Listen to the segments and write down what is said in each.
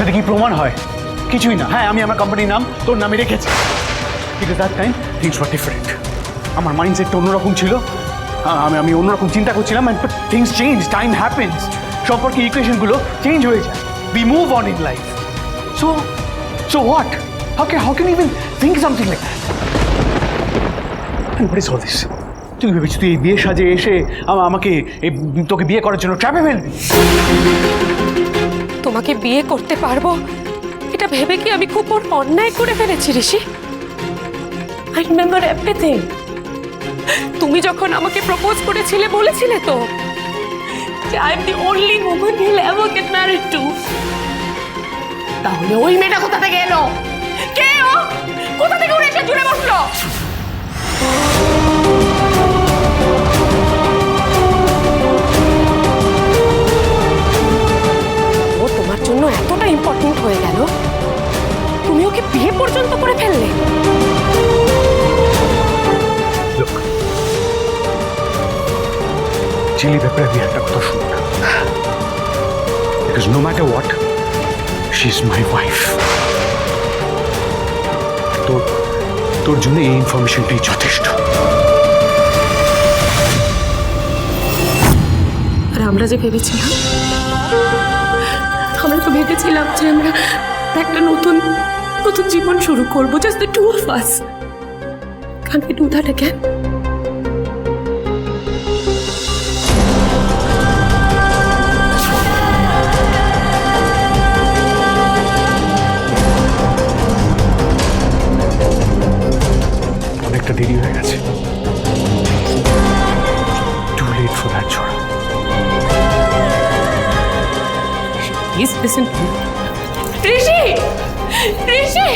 সেটা কি প্রমাণ হয়? কিছুই না। হ্যাঁ, আমি আমার কোম্পানির নাম তোর নামে রেখেছি, because that time things war different. আমার মাইন্ডসেটটা অন্যরকম ছিল, আমি অন্যরকম চিন্তা করছিলাম। But things change, time happens, সম্পর্কে ইকুয়েশনগুলো চেঞ্জ হয়ে যায়। We move on in life. So what? How can even think something like that? What is all this? তুই ভেবেছিস তুই এই বিয়ে সাজে এসে আমাকে তোকে বিয়ে করার জন্য ট্র্যাপে ফেলবি? তোমাকে বিয়ে করতে পারবো এটা ভেবে কি আমি খুব বড় অন্যায় করে ফেলেছি ঋষি? I remember everything. তুমি যখন আমাকে প্রপোজ করেছিলে বলেছিলে তো যে I am the only woman he will ever get married to. তাহলে ওই মেয়েটা কোথা থেকে এলো? কে ও? কোথা থেকে উড়ে এসে জুড়ে বসলো? ও তোমার জন্য এতটা ইম্পর্টেন্ট হয়ে গেল, তুমি ওকে বিয়ে পর্যন্ত করে ফেললে? Look, চিলি ব্যাপারে আমি একটা কথা শুনি না, because no matter what she is my wife. তোর জন্য এই ইনফরমেশনটাই যথেষ্ট। আর আমরা যে ভেবেছিলাম, আমরা তো ভেবেছিলাম যে আমরা একটা নতুন নতুন জীবন শুরু করবো, just the two of us. Can't we do that again? অনেকটা দেরি হয়ে গেছে। Too late for that, ছোড়া। Please listen to me. Rishi! Rishi!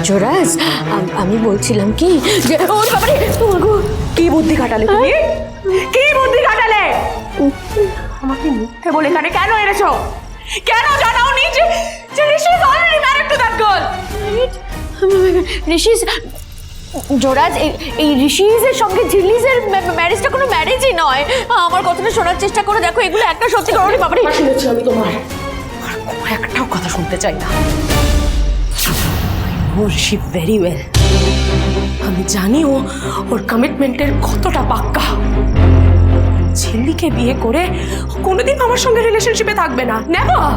জোরাজ, আমি বলছিলাম কি যে ওর বাবারে কি বুদ্ধি খাটালে তুমি? কি বুদ্ধি খাটালে? আমাকে মিথ্যে বলে এখানে কেন এনেছো? কেন জানাওনি যে Rishi is already married to that girl? Rishi, জোরাজ, এই ঋষিজের সঙ্গে ঝিল্লিজের ম্যারেজটা কোনো ম্যারেজই নয়। আমার কথাটা শোনার চেষ্টা করে দেখো, এগুলো একটা সত্যি করো বাবারে। শুনেছি আমি তোমার, আর কোনো একটাও কথা শুনতে চাই না। ঋষি ভেরি ওয়েল। আমি জানি ওর কমিটমেন্টের কতটা পাক্কা। ঝিল্লিকে বিয়ে করে কোনোদিন আমার সঙ্গে রিলেশনশিপে থাকবে না, নেভার।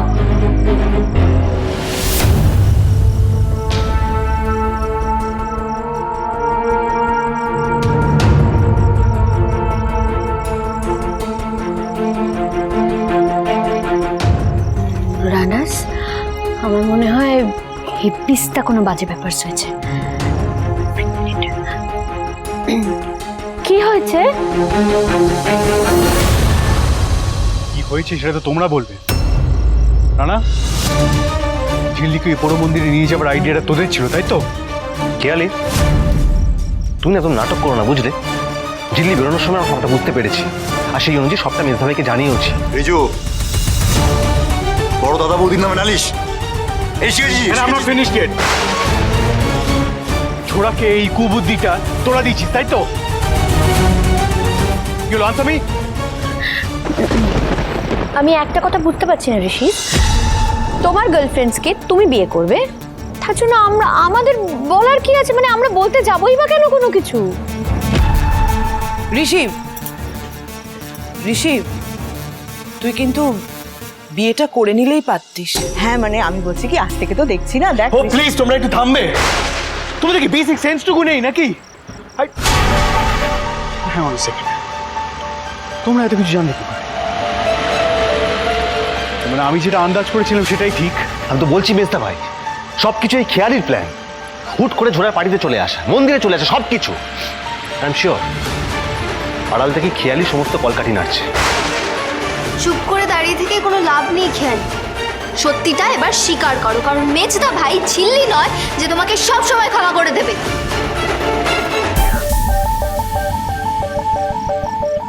রানাস, আমার মনে হয় এই পিসটা কোনো বাজে ব্যাপার হয়েছে। কি হয়েছে? কি হয়েছে সেটা তো তোমরা বলবে। না, ঝিল্লিকে এই পোড়ো মন্দিরে নিয়ে যাবার আইডিয়াটা তোদের ছিল, তাই তো? খেয়ালি, তুমি এত নাটক করো না, বুঝলে? ঝিল্লি বেরোনোর সময় আমরা সবটা বুঝতে পেরেছি, আর সেই অনুযায়ী সবটা মেজদা ভাইকে জানিয়েওছি। রিজু, বড় দাদা বৌদির নামে নালিশ? ছোড়াকে এই কুবুদ্ধিটা তোরা দিচ্ছিস, তাই তো? আমি একটা কথা বুঝতে পারছি না ঋষি, তোমার গার্লফ্রেন্ডসকে তুমি বিয়ে করবে, তার জন্য আমাদের বলার কি আছে? মানে আমরা বলতে যাবোই বা কেন কোনো কিছু? ঋষি, তুই কিন্তু বিয়েটা করে নিলেই পারতিস। হ্যাঁ মানে আমি বলছি কি, আজ থেকে তো দেখছি না, দেখ। ও প্লিজ, তোমরা একটু থামবে? তোমাদের কি বেসিক সেন্সটুকু নেই নাকি? হ্যাঁ, ওয়ান সেকেন্ড, তোমরা এত কিছু জানলে কি করে? মানে আমি যেটা আন্দাজ করেছিলাম সেটাই ঠিক। আমি তো বলছি মেজদা ভাই, সবকিছু এই খেয়ালির প্ল্যান। হুট করে ঝোড়ার পাড়িতে চলে আসা, মন্দিরে চলে আসা, সবকিছু। আই এম শিওর আড়াল থেকে খেয়ালি সমস্ত কলকাঠি নাড়ছে। চুপ করে দাঁড়িয়ে থেকে কোনো লাভ নেই খেয়াল। সত্যিটা এবার স্বীকার করো, কারণ মেজদা ভাই ঝিল্লি নয় যে তোমাকে সব সময় ক্ষমা করে দেবে।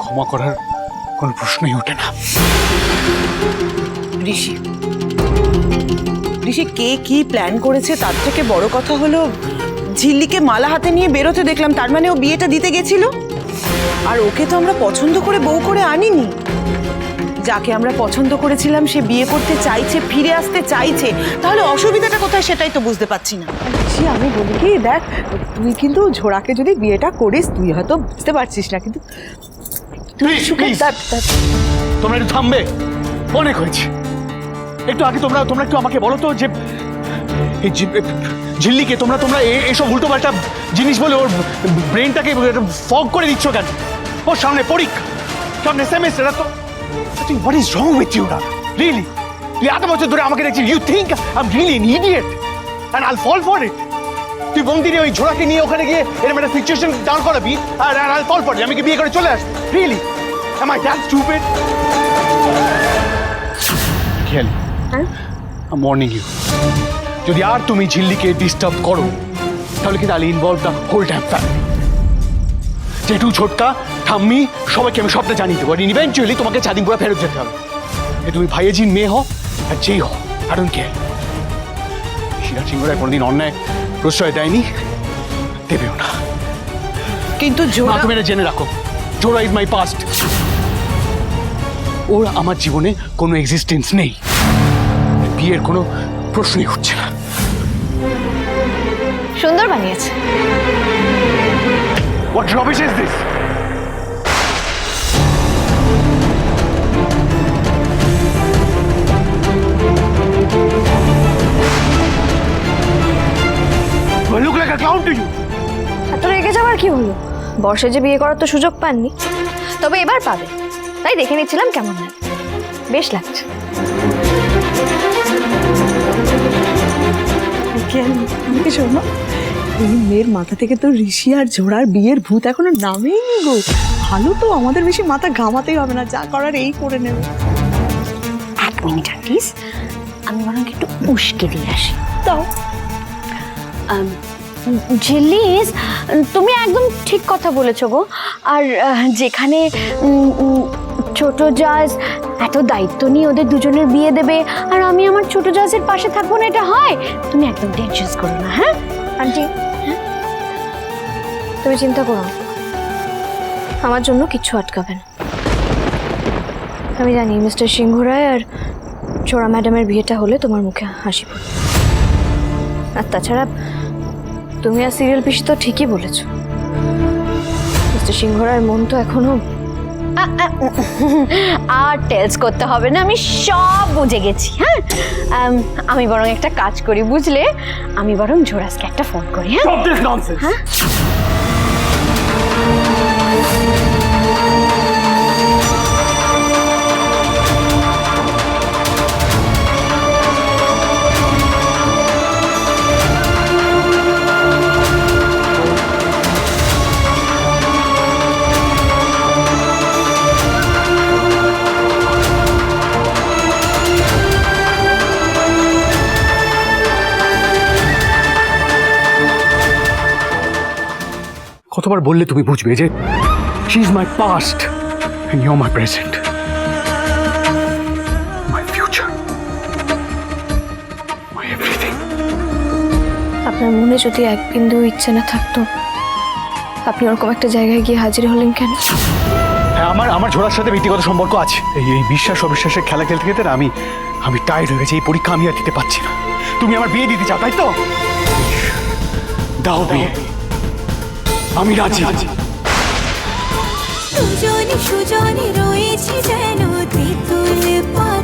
ক্ষমা করার কোনো প্রশ্নই ওঠে না। ঋষি ঋষি কে কি প্ল্যান করেছে তার থেকে বড় কথা হলো ঝিল্লিকে মালা হাতে নিয়ে বেরোতে দেখলাম, তার মানে ও বিয়েটা দিতে গেছিল। আর ওকে তো আমরা পছন্দ করে বউ করে আনিনি। যাকে আমরা পছন্দ করেছিলাম সে বিয়ে করতে চাইছে, ফিরে আসতে চাইছে, তাহলে অসুবিধাটা কোথায় সেটাই তো বুঝতে পারছি না। সে আমি বলি কি, দেখ তুই কিন্তু ঝোড়াকে যদি বিয়েটা করিস, তুই হয়তো বুঝতে পারছিস না, কিন্তু Please, please. তোমরা একটু থামবে, অনেক হয়েছে। একটু আগে তোমরা একটু আমাকে বলো তো যে এই ঝিল্লিকে তোমরা এইসব উল্টো পাল্টা জিনিস বলে ওর ব্রেনটাকে ফগ করে দিচ্ছ কেন? ওর সামনে পরীক্ষা, সামনে সেমেস্টার, তো what is wrong with you না? রিয়েলি তুই এত বছর ধরে আমাকে দেখছিস, you think I am really an idiot and I'll fall for it? তুই বন্দিরে ওই ঝোড়াকে নিয়ে ওখানে গিয়ে এরকম একটা সিচুয়েশন দাঁড় করাবি আর আইল ফল ফর ইট? আমি কি বিয়ে করে চলে আসবো? Really am I that stupid? খেয়াল, I'm warning you, যদি আর তুমি ঝিল্লিকে ডিস্টার্ব করো তাহলে কিন্তু Ali involve the whole time family. জেঠু, ছোটকা, ঠাম্মি, সবাইকে আমি সবটা জানিয়ে দেবো। ইভেন্চুয়ালি তোমাকে চাঁদিনপুরা ফেরত যেতে হবে। তুমি ভাইয়েজির মেয়ে হও আর যেই হও, I don't care। শিরা সিংহরা কোনোদিন অন্যায় প্রশ্রয় দেয়নি, দেবেও না। কিন্তু মা, তুমি এটা জেনে রাখো, জোড়া ইজ মাই পাস্ট। ওর আমার জীবনে কোনো এক্সিস্টেন্স নেই, বিয়ের কোনো প্রশ্নই উঠছে না। সুন্দর বানিয়েছে। What rubbish is this? Do I look like a clown to you? এত রেগে যাওয়ার কি হলো? বর্ষে যে বিয়ে করার তো সুযোগ পাননি, তবে এবার পাবে, তাই দেখে নিচ্ছিলাম কেমন লাগে। বেশ লাগছে। শোনো, এই মেয়ের মাথা থেকে তো ঋষি আর ঝোড়ার বিয়ের ভূত এখনো নামেইনি গো। ভালো তো, আমাদের বেশি মাথা ঘামাতেই হবে না, যা করার এই করে নেবে। এক মিনিট প্লিজ, আমি বরং একটু উস্কে দিয়ে আসি। তাও ঝিল্লিস, তুমি একদম ঠিক কথা বলেছো গো। আর যেখানে ছোট জাজ এত দায়িত্ব নিয়ে ওদের দুজনের বিয়ে দেবে আর আমি আমার ছোট জাজের পাশে থাকবো না, এটা হয়? তুমি একদম টেনশন করো না। হ্যাঁ আন্টি, তুমি চিন্তা করো না, আমার জন্য কিচ্ছু আটকাবে না। আমি জানি মিস্টার সিংহ রায় আর চোরা ম্যাডামের বিয়েটা হলে তোমার মুখে হাসি পড়বে। আর তাছাড়া তুমি আর সিরিয়াল পিসি তো ঠিকই বলেছ, মিস্টার সিংহ রায়ের মন তো এখনো। আর টেলস করতে হবে না, আমি সব বুঝে গেছি। হ্যাঁ, আমি বরং একটা কাজ করি, বুঝলে? আমি বরং ঝোরাসকে একটা ফোন করি। হ্যাঁ, Stop this nonsense! কতবার বললে তুমি বুঝবে যে she is my past and you are my present, my future, my everything. আপনার মনে যদি এক বিন্দু ইচ্ছে না থাকতো, আপনি ওরকম একটা জায়গায় গিয়ে হাজির হলেন কেন? হ্যাঁ, আমার ঝোড়ার সাথে ব্যক্তিগত সম্পর্ক আছে। এই বিশ্বাস অবিশ্বাসের খেলা খেলতে খেলতে না আমি টায়ার্ড হয়ে গেছি। এই পরীক্ষা আমি আর দিতে পারছি না। তুমি আমার বিয়ে দিতে চাও, তাই তো? দাও বিয়ে, আমি রাজি। সুজনে সুজনে রয়েছে যেন তেঁতুল পাতা।